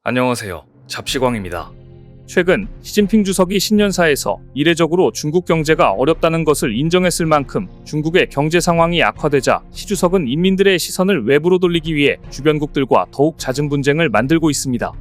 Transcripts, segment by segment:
안녕하세요. 잡시광입니다. 최근 시진핑 주석이 신년사에서 이례적으로 중국 경제가 어렵다는 것을 인정했을 만큼 중국의 경제 상황이 악화되자 시 주석은 인민들의 시선을 외부로 돌리기 위해 주변국들과 더욱 잦은 분쟁을 만들고 있습니다.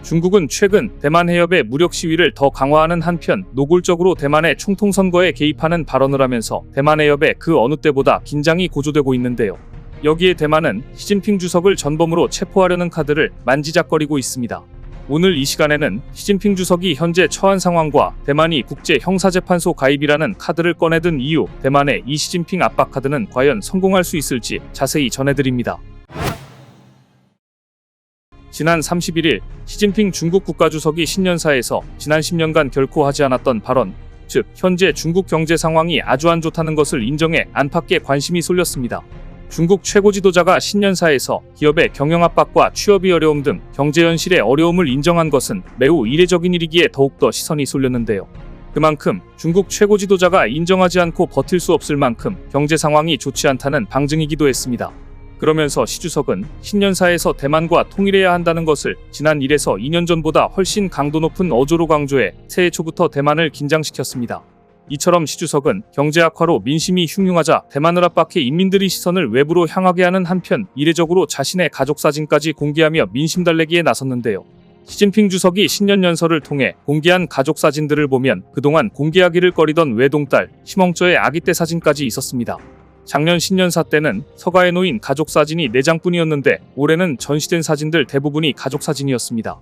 중국은 최근 대만 해협의 무력 시위를 더 강화하는 한편 노골적으로 대만의 총통선거에 개입하는 발언을 하면서 대만 해협에 그 어느 때보다 긴장이 고조되고 있는데요. 여기에 대만은 시진핑 주석을 전범으로 체포하려는 카드를 만지작거리고 있습니다. 오늘 이 시간에는 시진핑 주석이 현재 처한 상황과 대만이 국제형사재판소 가입이라는 카드를 꺼내든 이유, 대만의 이 시진핑 압박 카드는 과연 성공할 수 있을지 자세히 전해드립니다. 지난 31일 시진핑 중국 국가주석이 신년사에서 지난 10년간 결코 하지 않았던 발언, 즉 현재 중국 경제 상황이 아주 안 좋다는 것을 인정해 안팎의 관심이 쏠렸습니다. 중국 최고 지도자가 신년사에서 기업의 경영 압박과 취업이 어려움 등 경제 현실의 어려움을 인정한 것은 매우 이례적인 일이기에 더욱더 시선이 쏠렸는데요. 그만큼 중국 최고 지도자가 인정하지 않고 버틸 수 없을 만큼 경제 상황이 좋지 않다는 방증이기도 했습니다. 그러면서 시 주석은 신년사에서 대만과 통일해야 한다는 것을 지난 1에서 2년 전보다 훨씬 강도 높은 어조로 강조해 새해 초부터 대만을 긴장시켰습니다. 이처럼 시 주석은 경제 악화로 민심이 흉흉하자 대만을 압박해 인민들이 시선을 외부로 향하게 하는 한편 이례적으로 자신의 가족 사진까지 공개하며 민심 달래기에 나섰는데요. 시진핑 주석이 신년 연설을 통해 공개한 가족 사진들을 보면 그동안 공개하기를 꺼리던 외동딸 심엉쩌의 아기 때 사진까지 있었습니다. 작년 신년사 때는 서가에 놓인 가족 사진이 4장뿐이었는데 올해는 전시된 사진들 대부분이 가족 사진이었습니다.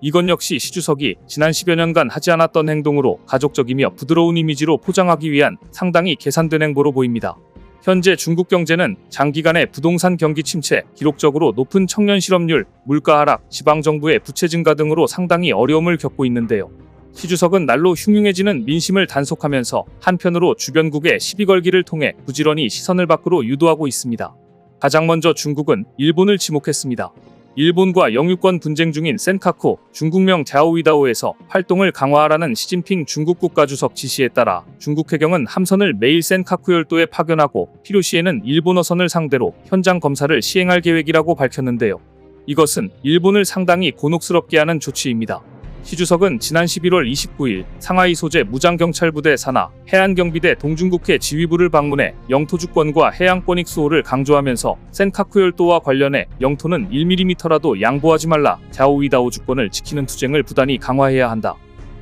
이건 역시 시 주석이 지난 10여 년간 하지 않았던 행동으로 가족적이며 부드러운 이미지로 포장하기 위한 상당히 계산된 행보로 보입니다. 현재 중국 경제는 장기간의 부동산 경기 침체, 기록적으로 높은 청년 실업률, 물가 하락, 지방정부의 부채 증가 등으로 상당히 어려움을 겪고 있는데요. 시 주석은 날로 흉흉해지는 민심을 단속하면서 한편으로 주변국의 시비 걸기를 통해 부지런히 시선을 밖으로 유도하고 있습니다. 가장 먼저 중국은 일본을 지목했습니다. 일본과 영유권 분쟁 중인 센카쿠, 중국명 자오위다오에서 활동을 강화하라는 시진핑 중국 국가주석 지시에 따라 중국 해경은 함선을 매일 센카쿠 열도에 파견하고 필요시에는 일본어선을 상대로 현장 검사를 시행할 계획이라고 밝혔는데요. 이것은 일본을 상당히 곤혹스럽게 하는 조치입니다. 시 주석은 지난 11월 29일 상하이 소재 무장경찰부대 산하 해안경비대 동중국해 지휘부를 방문해 영토 주권과 해양권익 수호를 강조하면서 센카쿠 열도와 관련해 영토는 1mm라도 양보하지 말라, 자오위다오 주권을 지키는 투쟁을 부단히 강화해야 한다.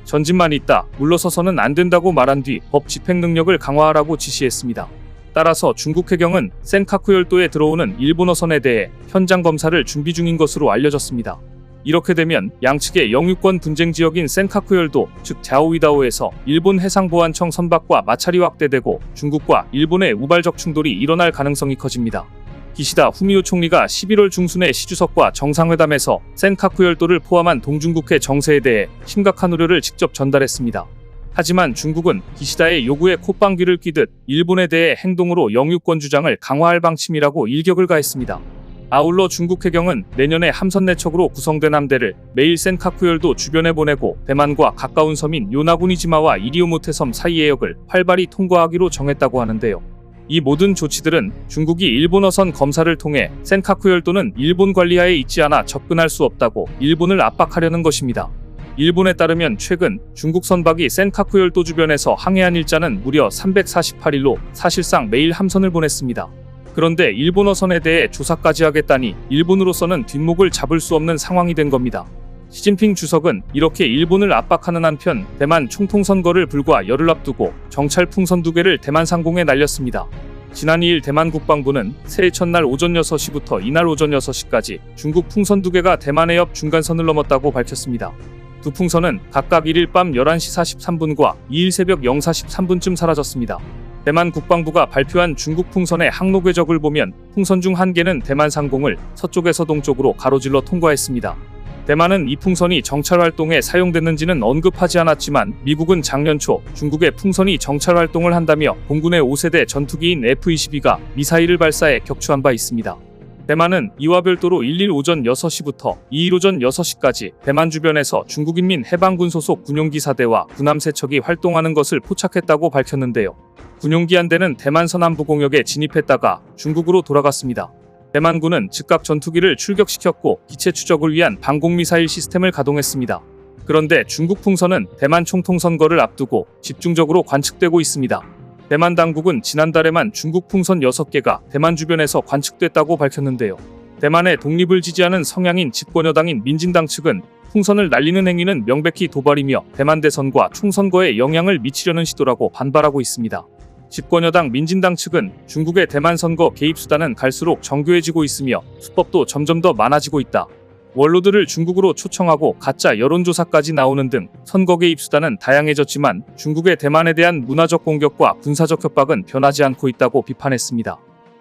전진만 있다, 물러서서는 안 된다고 말한 뒤 법 집행 능력을 강화하라고 지시했습니다. 따라서 중국 해경은 센카쿠 열도에 들어오는 일본어선에 대해 현장 검사를 준비 중인 것으로 알려졌습니다. 이렇게 되면 양측의 영유권 분쟁 지역인 센카쿠 열도, 즉 자오위다오에서 일본 해상보안청 선박과 마찰이 확대되고 중국과 일본의 우발적 충돌이 일어날 가능성이 커집니다. 기시다 후미오 총리가 11월 중순에 시 주석과 정상회담에서 센카쿠 열도를 포함한 동중국해 정세에 대해 심각한 우려를 직접 전달했습니다. 하지만 중국은 기시다의 요구에 콧방귀를 뀌듯 일본에 대해 행동으로 영유권 주장을 강화할 방침이라고 일격을 가했습니다. 아울러 중국 해경은 내년에 함선 4척으로 구성된 함대를 매일 센카쿠 열도 주변에 보내고 대만과 가까운 섬인 요나구니지마와 이리오모테 섬 사이의 역을 활발히 통과하기로 정했다고 하는데요. 이 모든 조치들은 중국이 일본어선 검사를 통해 센카쿠 열도는 일본 관리하에 있지 않아 접근할 수 없다고 일본을 압박하려는 것입니다. 일본에 따르면 최근 중국 선박이 센카쿠 열도 주변에서 항해한 일자는 무려 348일로 사실상 매일 함선을 보냈습니다. 그런데 일본어선에 대해 조사까지 하겠다니 일본으로서는 뒷목을 잡을 수 없는 상황이 된 겁니다. 시진핑 주석은 이렇게 일본을 압박하는 한편 대만 총통선거를 불과 열흘 앞두고 정찰 풍선 2개를 대만 상공에 날렸습니다. 지난 2일 대만 국방부는 새해 첫날 오전 6시부터 이날 오전 6시까지 중국 풍선 2개가 대만 해협 중간선을 넘었다고 밝혔습니다. 두 풍선은 각각 1일 밤 11시 43분과 2일 새벽 0시 13분쯤 사라졌습니다. 대만 국방부가 발표한 중국 풍선의 항로 궤적을 보면 풍선 중 1개는 대만 상공을 서쪽에서 동쪽으로 가로질러 통과했습니다. 대만은 이 풍선이 정찰 활동에 사용됐는지는 언급하지 않았지만 미국은 작년 초 중국의 풍선이 정찰 활동을 한다며 공군의 5세대 전투기인 F-22가 미사일을 발사해 격추한 바 있습니다. 대만은 이와 별도로 1일 오전 6시부터 2일 오전 6시까지 대만 주변에서 중국인민 해방군 소속 군용기 4대와 군함 3척이 활동하는 것을 포착했다고 밝혔는데요. 군용기 한 대는 대만 서남부 공역에 진입했다가 중국으로 돌아갔습니다. 대만군은 즉각 전투기를 출격시켰고 기체 추적을 위한 방공미사일 시스템을 가동했습니다. 그런데 중국 풍선은 대만 총통 선거를 앞두고 집중적으로 관측되고 있습니다. 대만 당국은 지난달에만 중국 풍선 6개가 대만 주변에서 관측됐다고 밝혔는데요. 대만의 독립을 지지하는 성향인 집권여당인 민진당 측은 풍선을 날리는 행위는 명백히 도발이며 대만 대선과 총선거에 영향을 미치려는 시도라고 반발하고 있습니다. 집권여당 민진당 측은 중국의 대만 선거 개입 수단은 갈수록 정교해지고 있으며 수법도 점점 더 많아지고 있다. 원로들을 중국으로 초청하고 가짜 여론조사까지 나오는 등 선거 개입 수단은 다양해졌지만 중국의 대만에 대한 문화적 공격과 군사적 협박은 변하지 않고 있다고 비판했습니다.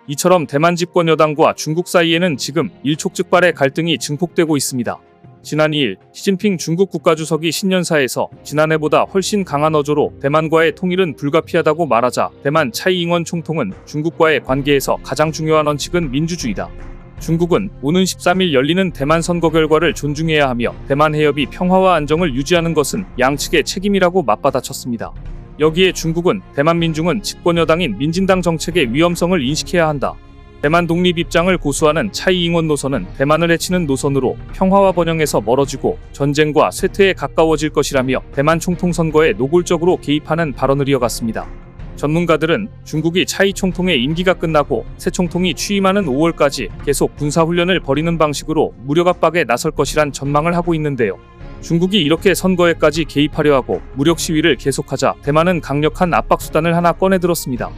이처럼 대만 집권 여당과 중국 사이에는 지금 일촉즉발의 갈등이 증폭되고 있습니다. 지난 2일 시진핑 중국 국가주석이 신년사에서 지난해보다 훨씬 강한 어조로 대만과의 통일은 불가피하다고 말하자 대만 차이잉원 총통은 중국과의 관계에서 가장 중요한 원칙은 민주주의다. 중국은 오는 13일 열리는 대만 선거 결과를 존중해야 하며 대만 해협이 평화와 안정을 유지하는 것은 양측의 책임이라고 맞받아쳤습니다. 여기에 중국은 대만 민중은 집권 여당인 민진당 정책의 위험성을 인식해야 한다. 대만 독립 입장을 고수하는 차이잉원 노선은 대만을 해치는 노선으로 평화와 번영에서 멀어지고 전쟁과 쇠퇴에 가까워질 것이라며 대만 총통 선거에 노골적으로 개입하는 발언을 이어갔습니다. 전문가들은 중국이 차이 총통의 임기가 끝나고 새 총통이 취임하는 5월까지 계속 군사훈련을 벌이는 방식으로 무력 압박에 나설 것이란 전망을 하고 있는데요. 중국이 이렇게 선거에까지 개입하려 하고 무력 시위를 계속하자 대만은 강력한 압박수단을 하나 꺼내들었습니다.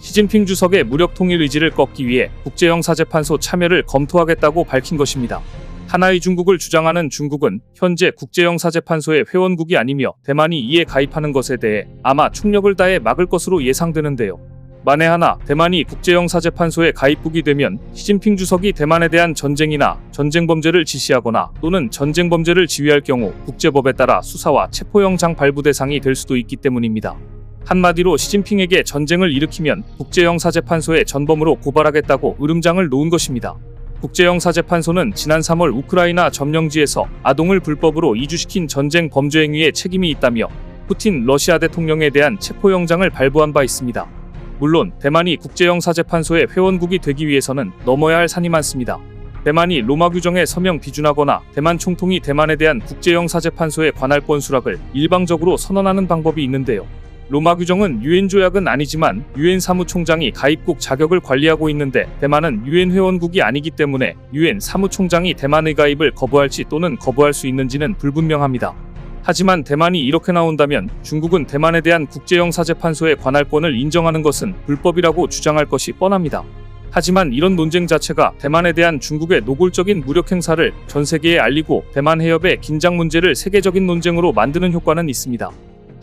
시진핑 주석의 무력 통일 의지를 꺾기 위해 국제형사재판소 참여를 검토하겠다고 밝힌 것입니다. 하나의 중국을 주장하는 중국은 현재 국제형사재판소의 회원국이 아니며 대만이 이에 가입하는 것에 대해 아마 총력을 다해 막을 것으로 예상되는데요. 만에 하나 대만이 국제형사재판소에 가입국이 되면 시진핑 주석이 대만에 대한 전쟁이나 전쟁범죄를 지시하거나 또는 전쟁범죄를 지휘할 경우 국제법에 따라 수사와 체포영장 발부 대상이 될 수도 있기 때문입니다. 한마디로 시진핑에게 전쟁을 일으키면 국제형사재판소에 전범으로 고발하겠다고 으름장을 놓은 것입니다. 국제형사재판소는 지난 3월 우크라이나 점령지에서 아동을 불법으로 이주시킨 전쟁 범죄 행위에 책임이 있다며 푸틴 러시아 대통령에 대한 체포영장을 발부한 바 있습니다. 물론 대만이 국제형사재판소의 회원국이 되기 위해서는 넘어야 할 산이 많습니다. 대만이 로마 규정에 서명 비준하거나 대만 총통이 대만에 대한 국제형사재판소의 관할권 수락을 일방적으로 선언하는 방법이 있는데요. 로마 규정은 유엔 조약은 아니지만 유엔 사무총장이 가입국 자격을 관리하고 있는데 대만은 유엔 회원국이 아니기 때문에 유엔 사무총장이 대만의 가입을 거부할지 또는 거부할 수 있는지는 불분명합니다. 하지만 대만이 이렇게 나온다면 중국은 대만에 대한 국제형사재판소의 관할권을 인정하는 것은 불법이라고 주장할 것이 뻔합니다. 하지만 이런 논쟁 자체가 대만에 대한 중국의 노골적인 무력 행사를 전 세계에 알리고 대만 해협의 긴장 문제를 세계적인 논쟁으로 만드는 효과는 있습니다.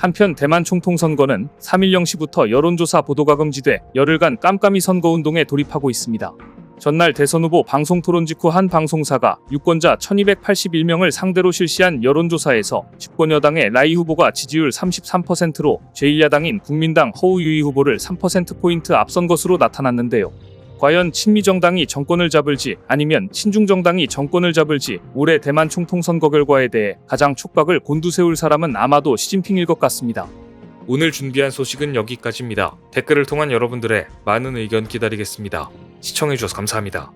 한편 대만 총통 선거는 3일 0시부터 여론조사 보도가 금지돼 열흘간 깜깜이 선거운동에 돌입하고 있습니다. 전날 대선 후보 방송 토론 직후 한 방송사가 유권자 1281명을 상대로 실시한 여론조사에서 집권 여당의 라이 후보가 지지율 33%로 제1야당인 국민당 허우 유이 후보를 3%포인트 앞선 것으로 나타났는데요. 과연 친미정당이 정권을 잡을지 아니면 친중정당이 정권을 잡을지 올해 대만 총통 선거 결과에 대해 가장 촉각을 곤두세울 사람은 아마도 시진핑일 것 같습니다. 오늘 준비한 소식은 여기까지입니다. 댓글을 통한 여러분들의 많은 의견 기다리겠습니다. 시청해주셔서 감사합니다.